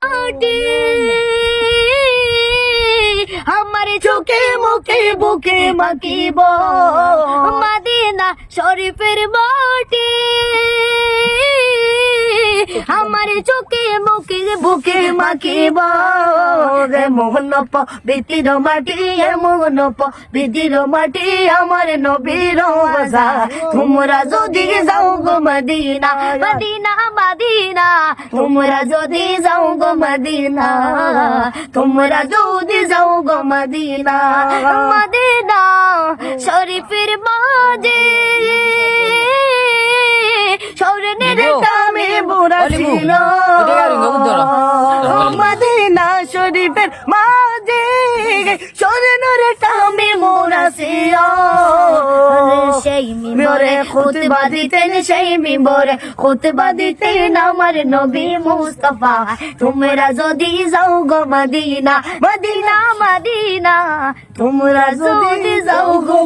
মাটি আমার চোখে মুখে বুকে মাখিব মদিনা শরীফের মাটি আমার চোখে মুখে বুকে মাখিব মোহন বিতির মাটি মোহন বিতির মাটি আমার নবীর বাজা তোমরা যদি যাও গো মদিনা মদিনা মদিনা তোমরা যদি যাও গো মদিনা তোমরা যদি যাও গো মদিনা মদিনা শরীফের মাঝে স্বর্ণের দামে মোরা ছিল মদিনা শরীফের মাঝে স্বর্ণের দামে মোরা ছিল সেই মিম্বরে খুতবা দিতেন সেই মিম্বরে খুতবা দিতেন আমার নবী মুস্তাফা তোমরা যদি যাও গো মদিনা মদিনা মদিনা তোমরা যদি যাও গো